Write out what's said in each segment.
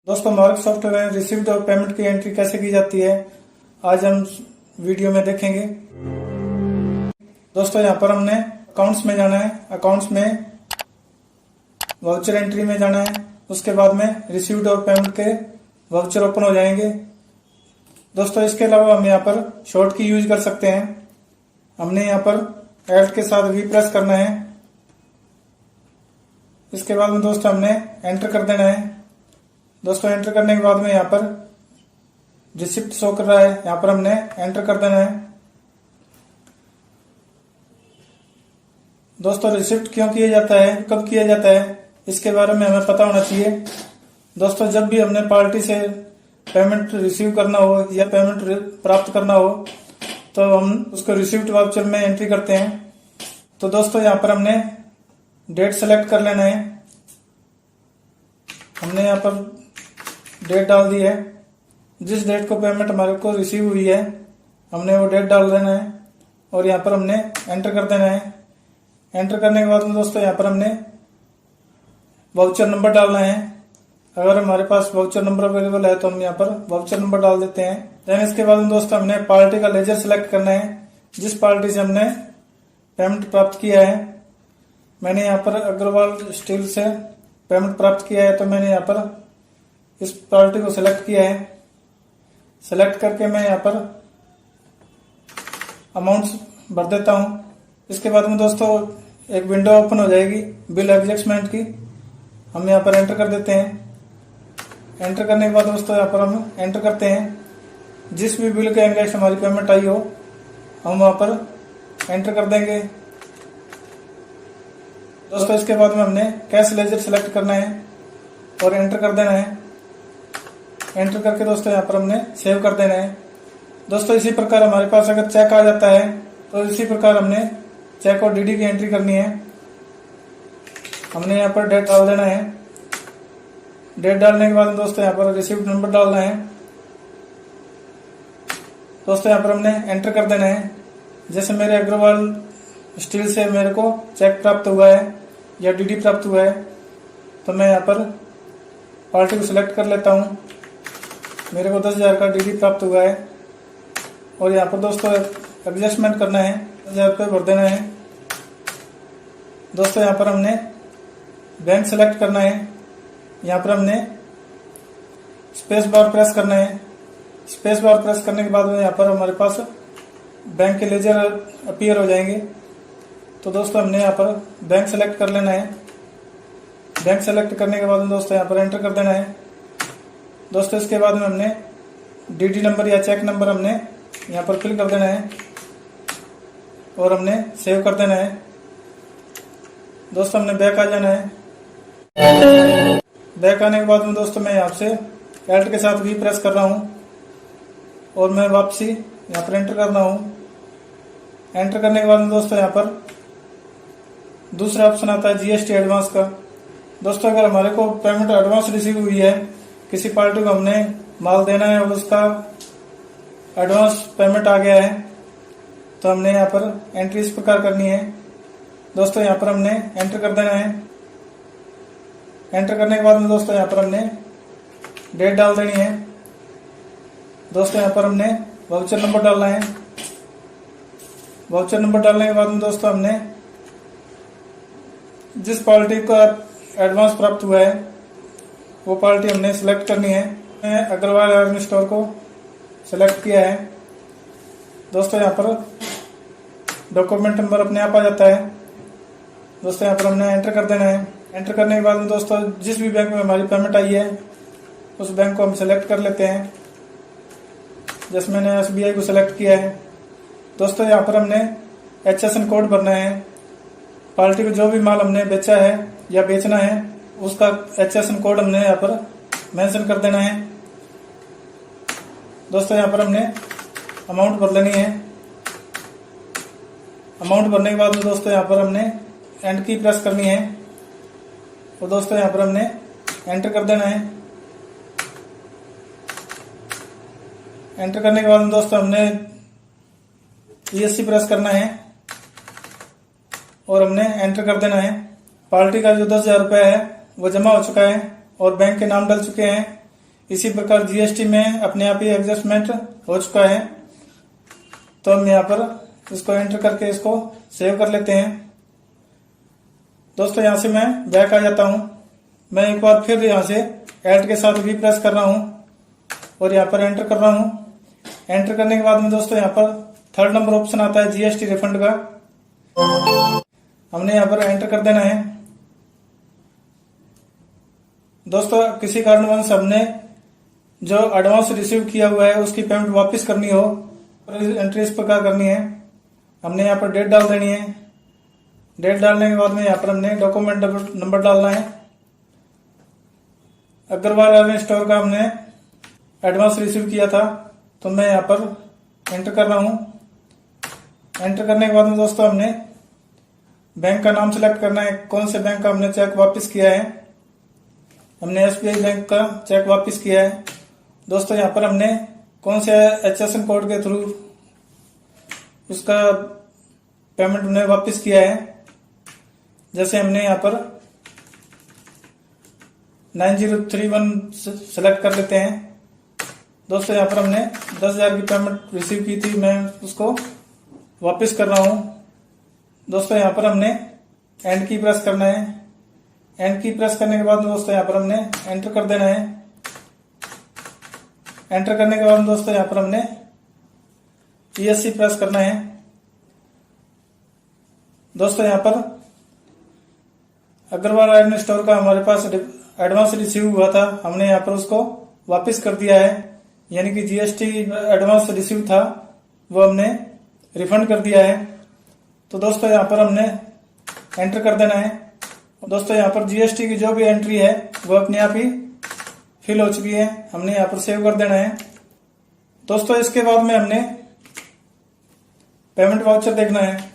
दोस्तों mark software में received और पेमेंट की एंट्री कैसे की जाती है आज हम वीडियो में देखेंगे। दोस्तों यहाँ पर हमने अकाउंट्स में जाना है, अकाउंट्स में वाउचर एंट्री में जाना है, उसके बाद में रिसीव्ड और पेमेंट के वाउचर ओपन हो जाएंगे। दोस्तों इसके अलावा हम यहाँ पर शॉर्ट की यूज कर सकते हैं। हमने यहाँ पर एल्ट के साथ वी प्रेस करना है। इसके बाद में दोस्तों हमने एंटर कर देना है। दोस्तों एंटर करने के बाद में यहाँ पर रिसिप्ट शो कर रहा है, यहाँ पर हमने एंटर कर देना है। दोस्तों रिसिप्ट क्यों किया जाता है, कब किया जाता है, इसके बारे में हमें पता होना चाहिए। दोस्तों जब भी हमने पार्टी से पेमेंट रिसीव करना हो या पेमेंट प्राप्त करना हो तो हम उसको रिसिप्ट वाउचर में एंट्री करते हैं। तो दोस्तों यहाँ पर हमने डेट सेलेक्ट कर लेना है। हमने यहाँ पर डेट डाल दी है, जिस डेट को पेमेंट हमारे को रिसीव हुई है हमने वो डेट डाल देना है और यहाँ पर हमने एंटर कर देना है। एंटर करने के बाद में दोस्तों यहाँ पर हमने वाउचर नंबर डालना है। अगर हमारे पास वाउचर नंबर अवेलेबल है तो हम यहाँ पर वाउचर नंबर डाल देते हैं। देन इसके बाद में दोस्तों हमने पार्टी का लेजर सेलेक्ट करना है, जिस पार्टी से हमने पेमेंट प्राप्त किया है। मैंने यहाँ पर अग्रवाल स्टील से पेमेंट प्राप्त किया है तो मैंने यहाँ पर इस पार्टी को सिलेक्ट किया है। सिलेक्ट करके मैं यहाँ पर अमाउंट्स भर देता हूँ। इसके बाद में दोस्तों एक विंडो ओपन हो जाएगी बिल एडजस्टमेंट की, हम यहाँ पर एंटर कर देते हैं। एंटर करने के बाद दोस्तों यहाँ पर हम एंटर करते हैं जिस भी बिल के अगेंस्ट हमारी पेमेंट आई हो हम वहाँ पर एंटर कर देंगे। दोस्तों इसके बाद में हमने कैश लेजर सेलेक्ट करना है और एंटर कर देना है। एंटर करके दोस्तों यहाँ पर हमने सेव कर देना है। दोस्तों इसी प्रकार हमारे पास अगर चेक आ जाता है तो इसी प्रकार हमने चेक और डीडी की एंट्री करनी है। हमने यहाँ पर डेट डाल देना है। डेट डालने के बाद दोस्तों यहाँ पर रिसीव्ड नंबर डालना है। दोस्तों यहाँ पर हमने एंटर कर देना है। जैसे मेरे अग्रवाल स्टील से मेरे को चेक प्राप्त हुआ है या डीडी प्राप्त हुआ है तो मैं यहाँ पर पार्टी को सिलेक्ट कर लेता हूँ। मेरे को 10,000 का डीडी प्राप्त हुआ है और यहाँ पर दोस्तों एडजस्टमेंट करना है, 10,000 रुपये भर देना है। दोस्तों यहाँ पर हमने बैंक सेलेक्ट करना है। यहाँ पर हमने स्पेस बार प्रेस करना है। स्पेस बार प्रेस करने के बाद में यहाँ पर हमारे पास बैंक के लेजर अपीयर हो जाएंगे। तो दोस्तों हमने यहाँ पर बैंक सेलेक्ट कर लेना है। बैंक सेलेक्ट करने के बाद में दोस्तों यहाँ पर एंटर कर देना है। दोस्तों इसके बाद में हमने डीडी नंबर या चेक नंबर हमने यहाँ पर फिल कर देना है और हमने सेव कर देना है। दोस्तों हमने बैक आ जाना है। बैक आने के बाद में दोस्तों मैं यहाँ से एल्ट के साथ वी प्रेस कर रहा हूँ और मैं वापसी यहाँ पर एंटर कर रहा हूँ। एंटर करने के बाद में दोस्तों यहाँ पर दूसरा ऑप्शन आता है जीएसटी एडवांस का। दोस्तों अगर हमारे को पेमेंट एडवांस रिसीव हुई है, किसी पार्टी को हमने माल देना है और उसका एडवांस पेमेंट आ गया है तो हमने यहाँ पर एंट्री इस प्रकार करनी है। दोस्तों यहाँ पर हमने एंटर कर देना है। एंटर करने के बाद में दोस्तों यहाँ पर हमने डेट डाल देनी है। दोस्तों यहाँ पर हमने वाउचर नंबर डालना है। वाउचर नंबर डालने के बाद में दोस्तों हमने जिस पार्टी का एडवांस प्राप्त हुआ है वो पार्टी हमने सिलेक्ट करनी है। मैं अग्रवाल आर्मी स्टोर को सिलेक्ट किया है। दोस्तों यहाँ पर डॉक्यूमेंट नंबर अपने आप आ जाता है। दोस्तों यहाँ पर हमने एंटर कर देना है। एंटर करने के बाद में दोस्तों जिस भी बैंक में हमारी पेमेंट आई है उस बैंक को हम सिलेक्ट कर लेते हैं। जैसे मैंने SBI को सिलेक्ट किया है। दोस्तों यहाँ पर हमने HSN कोड भरना है। पार्टी को जो भी माल हमने बेचा है या बेचना है उसका HSN कोड हमने यहाँ पर मेंशन कर देना है। दोस्तों यहाँ पर हमने अमाउंट भर लेनी है। अमाउंट भरने के बाद में दोस्तों यहाँ पर हमने एंड की प्रेस करनी है और दोस्तों यहाँ पर हमने एंटर कर देना है। एंटर करने के बाद में दोस्तों हमने ESC प्रेस करना है और हमने एंटर कर देना है। पार्टी का जो 10,000 रुपये है वो जमा हो चुका है और बैंक के नाम डल चुके हैं। इसी प्रकार जीएसटी में अपने आप ही एडजस्टमेंट हो चुका है। तो हम यहाँ पर इसको एंटर करके इसको सेव कर लेते हैं। दोस्तों यहाँ से मैं बैक आ जाता हूँ। मैं एक बार फिर यहाँ से ऐड के साथ भी प्रेस कर रहा हूँ और यहाँ पर एंटर कर रहा हूँ। एंटर करने के बाद में दोस्तों यहाँ पर थर्ड नंबर ऑप्शन आता है जीएसटी रिफंड का, हमने यहाँ पर एंटर कर देना है। दोस्तों किसी कारणवश हमने जो एडवांस रिसीव किया हुआ है उसकी पेमेंट वापस करनी हो, एंट्री इस प्रकार करनी है। हमने यहाँ पर डेट डाल देनी है। डेट डालने के बाद में यहाँ पर हमने डॉक्यूमेंट नंबर डालना है। अग्रवाल आयरन स्टोर का हमने एडवांस रिसीव किया था, तो मैं यहाँ पर एंटर कर रहा हूँ। एंटर करने के बाद में दोस्तों हमने बैंक का नाम सेलेक्ट करना है, कौन से बैंक का हमने चेक वापस किया है। हमने एसबीआई बैंक का चेक वापस किया है। दोस्तों यहाँ पर हमने कौन से HSN कोड के थ्रू उसका पेमेंट हमने वापस किया है। जैसे हमने यहाँ पर 9031 सेलेक्ट कर लेते हैं। दोस्तों यहाँ पर हमने 10,000 की पेमेंट रिसीव की थी, मैं उसको वापस कर रहा हूँ। दोस्तों यहाँ पर हमने एंड की प्रेस करना है। एंड की प्रेस करने के बाद दोस्तों यहाँ पर हमने एंटर कर देना है। एंटर करने के बाद दोस्तों यहाँ पर हमने ESC प्रेस करना है। दोस्तों यहाँ पर अग्रवाल आयरन स्टोर का हमारे पास एडवांस रिसीव हुआ था, हमने यहाँ पर उसको वापस कर दिया है, यानी कि जीएसटी एडवांस रिसीव था वो हमने रिफंड कर दिया है। तो दोस्तों यहाँ पर हमने एंटर कर देना है। दोस्तों यहाँ पर जीएसटी की जो भी एंट्री है वो अपने आप ही फिल हो चुकी है, हमने यहाँ पर सेव कर देना है। दोस्तों इसके बाद में हमने पेमेंट वाउचर देखना है।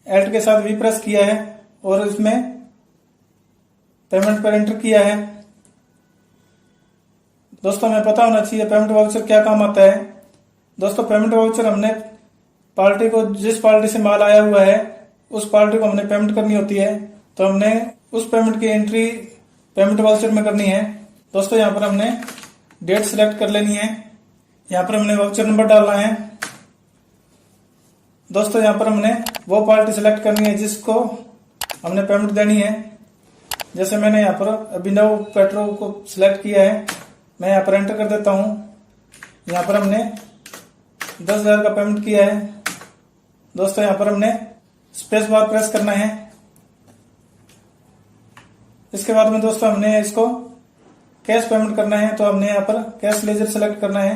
ऐड के साथ भी प्रेस किया है और इसमें पेमेंट पर एंटर किया है। दोस्तों हमें पता होना चाहिए पेमेंट वाउचर क्या काम आता है। दोस्तों पेमेंट वाउचर हमने पार्टी को, जिस पार्टी से माल आया हुआ है उस पार्टी को हमने पेमेंट करनी होती है, तो हमने उस पेमेंट की एंट्री पेमेंट वाउचर में करनी है। दोस्तों यहाँ पर हमने डेट सिलेक्ट कर लेनी है। यहाँ पर हमने वाउचर नंबर डालना है। दोस्तों यहाँ पर हमने वो पार्टी सिलेक्ट करनी है जिसको हमने पेमेंट देनी है। जैसे मैंने यहाँ पर अभिनव पेट्रो को सिलेक्ट किया है, मैं यहाँ पर एंटर कर देता हूँ। यहाँ पर हमने 10,000 का पेमेंट किया है। दोस्तों यहाँ पर हमने स्पेस बार प्रेस करना है। इसके बाद में दोस्तों हमने इसको कैश पेमेंट करना है, तो हमने यहाँ पर कैश लेजर सेलेक्ट करना है।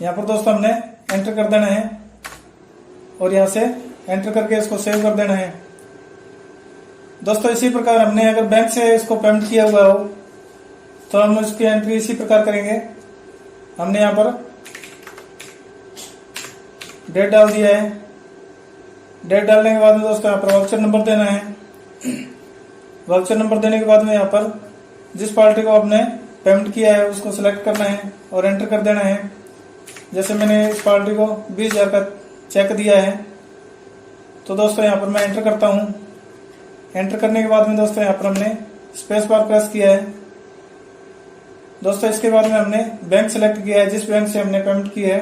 यहाँ पर दोस्तों हमने एंटर कर देना है और यहाँ से एंटर करके इसको सेव कर देना है। दोस्तों इसी प्रकार हमने अगर बैंक से इसको पेमेंट किया हुआ हो तो हम इसकी एंट्री इसी प्रकार करेंगे। हमने यहाँ पर डेट डाल दिया है। डेट डालने के बाद में दोस्तों यहाँ पर वाउचर नंबर देना है। वाउचर नंबर देने के बाद में यहाँ पर जिस पार्टी को आपने पेमेंट किया है उसको सिलेक्ट करना है और एंटर कर देना है। जैसे मैंने इस पार्टी को 20,000 का चेक दिया है, तो दोस्तों यहाँ पर मैं एंटर करता हूँ। एंटर करने के बाद में दोस्तों यहाँ पर हमने स्पेस बार प्रेस किया है। दोस्तों इसके बाद में हमने बैंक सेलेक्ट किया है जिस बैंक से हमने पेमेंट की है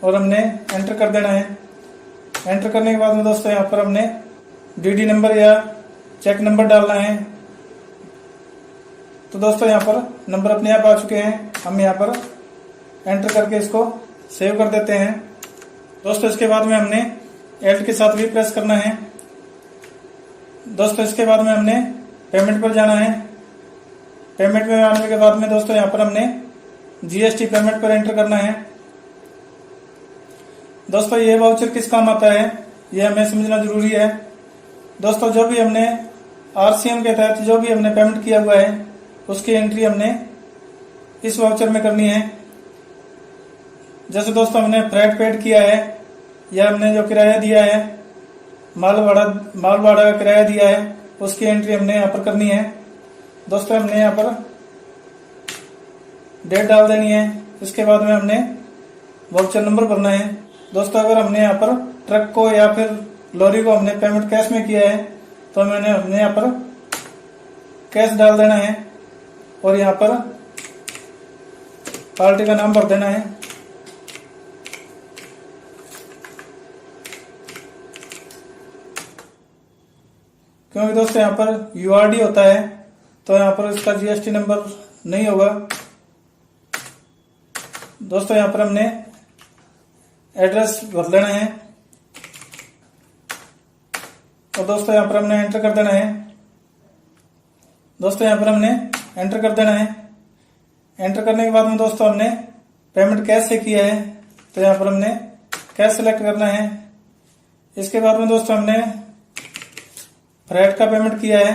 और हमने एंटर कर देना है। एंटर करने के बाद में दोस्तों यहाँ पर हमने डीडी नंबर या चेक नंबर डालना है। तो दोस्तों यहाँ पर नंबर अपने आप आ चुके हैं, हम यहाँ पर एंटर करके इसको सेव कर देते हैं। दोस्तों इसके बाद में हमने एड के साथ भी प्रेस करना है। दोस्तों इसके बाद में हमने पेमेंट पर जाना है। पेमेंट में आने के बाद में दोस्तों यहाँ पर हमने जीएसटी पेमेंट पर एंटर करना है। दोस्तों ये वाउचर किस काम आता है ये हमें समझना जरूरी है। दोस्तों जो भी हमने आरसीएम के तहत जो भी हमने पेमेंट किया हुआ है उसकी एंट्री हमने इस वाउचर में करनी है। जैसे दोस्तों हमने फ्रेट पेड किया है या हमने जो किराया दिया है, माल भाड़ा का किराया दिया है, उसकी एंट्री हमने यहाँ पर करनी है। दोस्तों हमने यहाँ पर डेट डाल देनी है। इसके बाद में हमने वाउचर नंबर भरना है। दोस्तों अगर हमने यहाँ पर ट्रक को या फिर लॉरी को हमने पेमेंट कैश में किया है तो हमने यहाँ पर कैश डाल देना है और यहाँ पर पार्टी का नाम भर देना है। क्योंकि दोस्तों यहाँ पर यूआरडी होता है तो यहाँ पर इसका जीएसटी नंबर नहीं होगा। दोस्तों यहाँ पर हमने एड्रेस भर लेना है और दोस्तों यहाँ पर हमने एंटर कर देना है। दोस्तों यहाँ पर हमने एंटर कर देना है। एंटर करने के बाद में दोस्तों हमने पेमेंट कैश से किया है तो यहाँ पर हमने कैश सेलेक्ट करना है। इसके बाद में दोस्तों हमने फ्रेट का पेमेंट किया है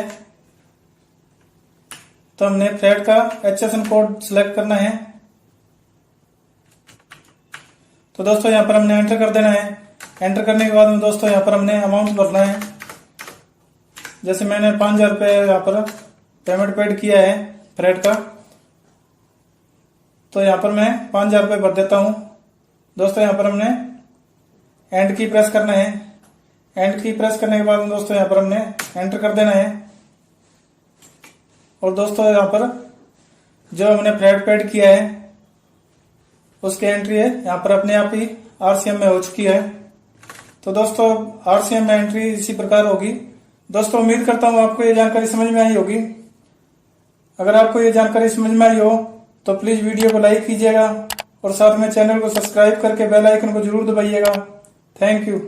तो हमने फ्रेट का HSN कोड सिलेक्ट करना है। तो दोस्तों यहाँ पर हमने एंटर कर देना है। एंटर करने के बाद में दोस्तों यहाँ पर हमने अमाउंट भरना है। जैसे मैंने 5,000 रुपये यहाँ पर पेमेंट पेड किया है फ्रेट का, तो यहाँ पर मैं 5,000 रुपये भर देता हूँ। दोस्तों यहाँ पर हमने एंड की प्रेस करना है। एंड की प्रेस करने के बाद दोस्तों यहाँ पर हमने एंटर कर देना है। और दोस्तों यहाँ पर जो हमने फ्रेट पेड किया है उसकी एंट्री है यहाँ पर अपने आप ही आरसीएम में हो चुकी है। तो दोस्तों आरसीएम में एंट्री इसी प्रकार होगी। दोस्तों उम्मीद करता हूँ आपको ये जानकारी समझ में आई होगी। अगर आपको ये जानकारी समझ में आई हो तो प्लीज वीडियो को लाइक कीजिएगा और साथ में चैनल को सब्सक्राइब करके बेल आइकन को जरूर दबाइएगा। Thank you.